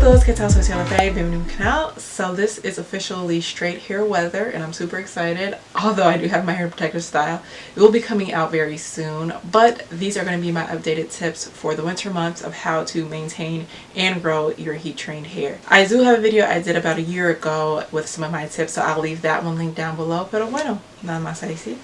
todos, ¿qué tal? Soy Cielo Faye, bienvenido a mi canal. So this is officially straight hair weather and I'm super excited. Although I do have my hair protector style, it will be coming out very soon, but these are going to be my updated tips for the winter months of how to maintain and grow your heat trained hair. I do have a video I did about a year ago with some of my tips, so I'll leave that one linked down below. Pero bueno, nada más a decir.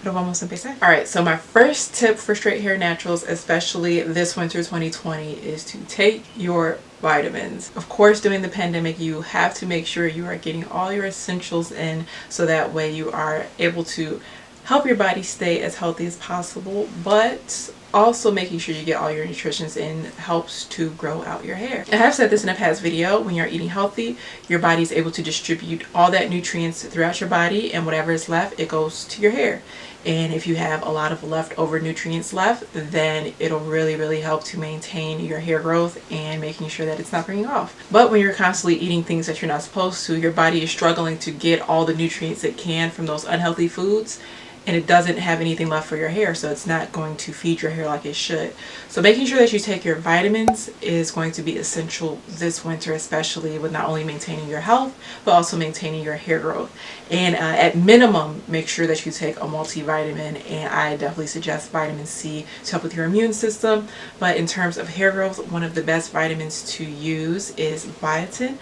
Pero vamos a empezar. Alright, so my first tip for straight hair naturals, especially this winter 2020, is to take your vitamins. Of course, during the pandemic, you have to make sure you are getting all your essentials in so that way you are able to help your body stay as healthy as possible, but also making sure you get all your nutrients in helps to grow out your hair. I have said this in a past video, when you're eating healthy, your body is able to distribute all that nutrients throughout your body, and whatever is left, it goes to your hair. And if you have a lot of leftover nutrients left, then it'll really help to maintain your hair growth and making sure that it's not breaking off. But when you're constantly eating things that you're not supposed to, your body is struggling to get all the nutrients it can from those unhealthy foods, and it doesn't have anything left for your hair, so it's not going to feed your hair like it should. So making sure that you take your vitamins is going to be essential this winter, especially with not only maintaining your health but also maintaining your hair growth. And at minimum, make sure that you take a multivitamin, and I definitely suggest vitamin C to help with your immune system. But in terms of hair growth, one of the best vitamins to use is biotin.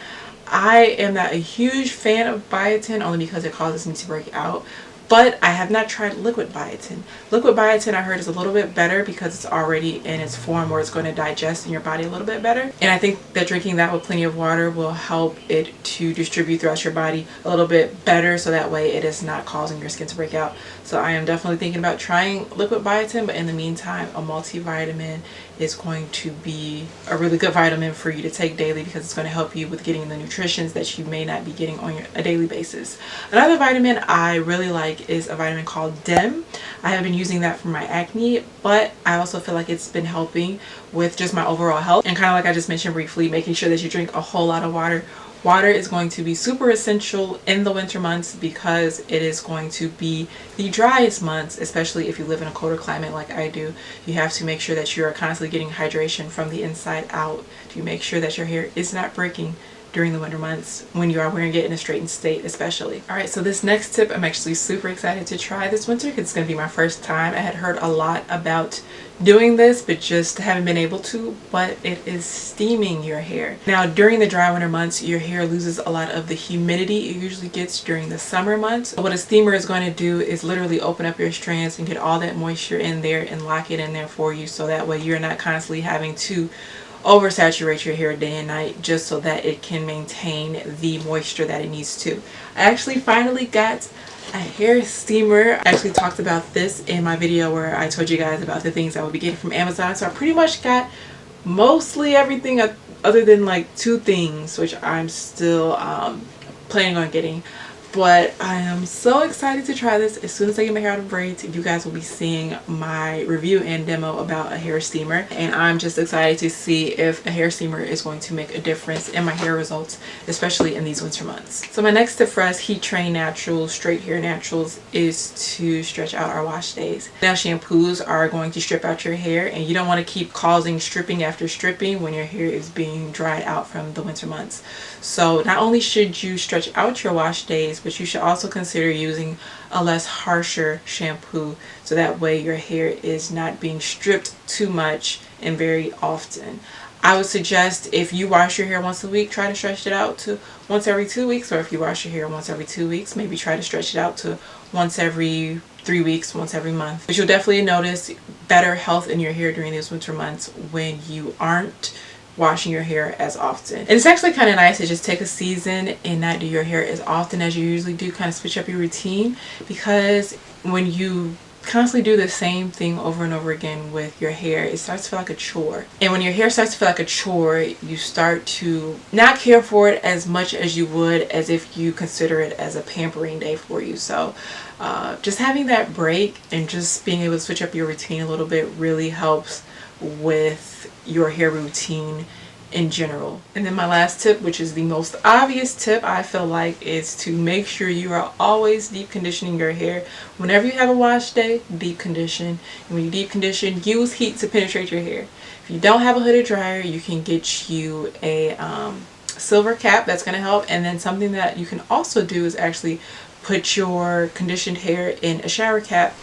I am not a huge fan of biotin only because it causes me to break out, but I have not tried liquid biotin. Liquid biotin, I heard, is a little bit better because it's already in its form where it's going to digest in your body a little bit better. And I think that drinking that with plenty of water will help it to distribute throughout your body a little bit better, so that way it is not causing your skin to break out. So I am definitely thinking about trying liquid biotin, but in the meantime, a multivitamin is going to be a really good vitamin for you to take daily because it's going to help you with getting the nutrients that you may not be getting on a daily basis. Another vitamin I really like is a vitamin called DIM. I have been using that for my acne, but I also feel like it's been helping with just my overall health, and kind of like I just mentioned briefly, making sure that you drink a whole lot of water. Water is going to be super essential in the winter months because it is going to be the driest months, especially if you live in a colder climate like I do. You have to make sure that you are constantly getting hydration from the inside out to make sure that your hair is not breaking during the winter months when you are wearing it in a straightened state especially. Alright, so this next tip I'm actually super excited to try this winter because it's going to be my first time. I had heard a lot about doing this but just haven't been able to, but it is steaming your hair. Now during the dry winter months, your hair loses a lot of the humidity it usually gets during the summer months. What a steamer is going to do is literally open up your strands and get all that moisture in there and lock it in there for you, so that way you're not constantly having to oversaturate your hair day and night just so that it can maintain the moisture that it needs to. I actually finally got a hair steamer. I actually talked about this in my video where I told you guys about the things I would be getting from Amazon. So I pretty much got mostly everything other than like two things which I'm still planning on getting. But I am so excited to try this. As soon as I get my hair out of braids, you guys will be seeing my review and demo about a hair steamer. And I'm just excited to see if a hair steamer is going to make a difference in my hair results, especially in these winter months. So my next tip for us heat trained naturals, straight hair naturals, is to stretch out our wash days. Now shampoos are going to strip out your hair, and you don't want to keep causing stripping after stripping when your hair is being dried out from the winter months. So not only should you stretch out your wash days, but you should also consider using a less harsher shampoo, so that way your hair is not being stripped too much and very often. I would suggest if you wash your hair once a week, try to stretch it out to once every 2 weeks, or if you wash your hair once every 2 weeks, maybe try to stretch it out to once every 3 weeks, once every month. But you'll definitely notice better health in your hair during these winter months when you aren't washing your hair as often. And it's actually kind of nice to just take a season and not do your hair as often as you usually do, kind of switch up your routine, because when you constantly do the same thing over and over again with your hair, it starts to feel like a chore. And when your hair starts to feel like a chore, you start to not care for it as much as you would as if you consider it as a pampering day for you. So just having that break and just being able to switch up your routine a little bit really helps with your hair routine in general. And then my last tip, which is the most obvious tip I feel like, is to make sure you are always deep conditioning your hair. Whenever you have a wash day, deep condition. And when you deep condition, use heat to penetrate your hair. If you don't have a hooded dryer, you can get you a silver cap. That's going to help. And then something that you can also do is actually put your conditioned hair in a shower cap,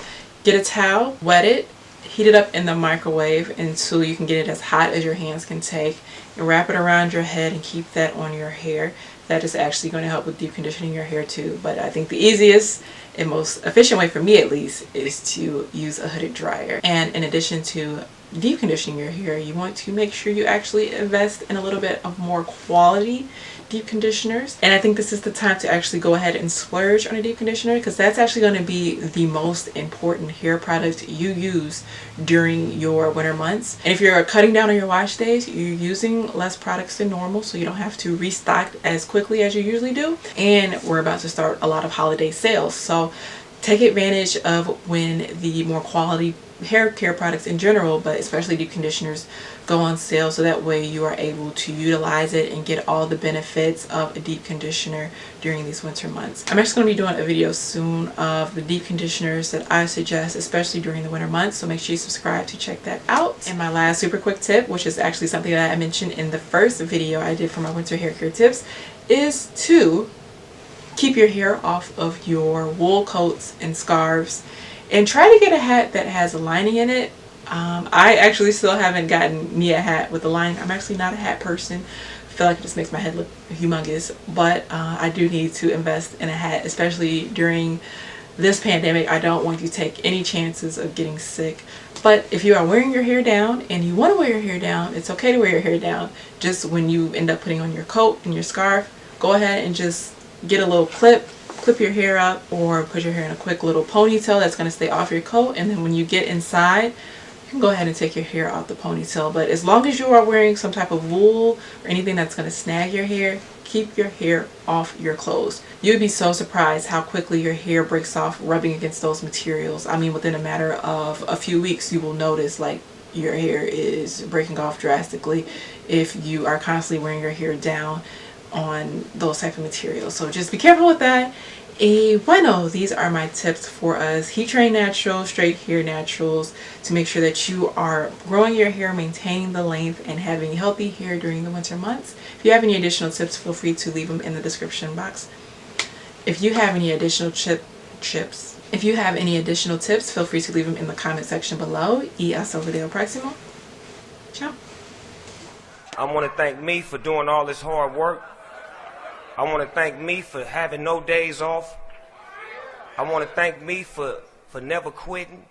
get a towel, wet it, heat it up in the microwave until you can get it as hot as your hands can take, and wrap it around your head and keep that on your hair. That is actually going to help with deep conditioning your hair too. But I think the easiest and most efficient way, for me at least, is to use a hooded dryer. And in addition to deep conditioning your hair, you want to make sure you actually invest in a little bit of more quality deep conditioners. And I think this is the time to actually go ahead and splurge on a deep conditioner, because that's actually going to be the most important hair product you use during your winter months. And if you're cutting down on your wash days, you're using less products than normal, so you don't have to restock as quickly as you usually do. And we're about to start a lot of holiday sales, so take advantage of when the more quality hair care products in general, but especially deep conditioners, go on sale, so that way you are able to utilize it and get all the benefits of a deep conditioner during these winter months. I'm actually going to be doing a video soon of the deep conditioners that I suggest, especially during the winter months, so make sure you subscribe to check that out. And my last super quick tip, which is actually something that I mentioned in the first video I did for my winter hair care tips, is to keep your hair off of your wool coats and scarves, and try to get a hat that has a lining in it. I actually still haven't gotten me a hat with a lining. I'm actually not a hat person. I feel like it just makes my head look humongous, but I do need to invest in a hat, especially during this pandemic. I don't want you to take any chances of getting sick. But if you are wearing your hair down and you want to wear your hair down, it's okay to wear your hair down. Just when you end up putting on your coat and your scarf, go ahead and just get a little clip your hair up, or put your hair in a quick little ponytail that's going to stay off your coat. And then when you get inside, you can go ahead and take your hair out the ponytail. But as long as you are wearing some type of wool or anything that's going to snag your hair, keep your hair off your clothes. You'd be so surprised how quickly your hair breaks off rubbing against those materials. I mean, within a matter of a few weeks, you will notice like your hair is breaking off drastically if you are constantly wearing your hair down on those type of materials. So just be careful with that. Bueno, these are my tips for us heat train natural straight hair naturals to make sure that you are growing your hair, maintaining the length, and having healthy hair during the winter months. If you have any additional tips, feel free to leave them in the description box. If you have any additional if you have any additional tips, feel free to leave them in the comment section below. Y hasta el video próximo. Ciao. I want to thank me for doing all this hard work. I want to thank me for having no days off. I want to thank me for never quitting.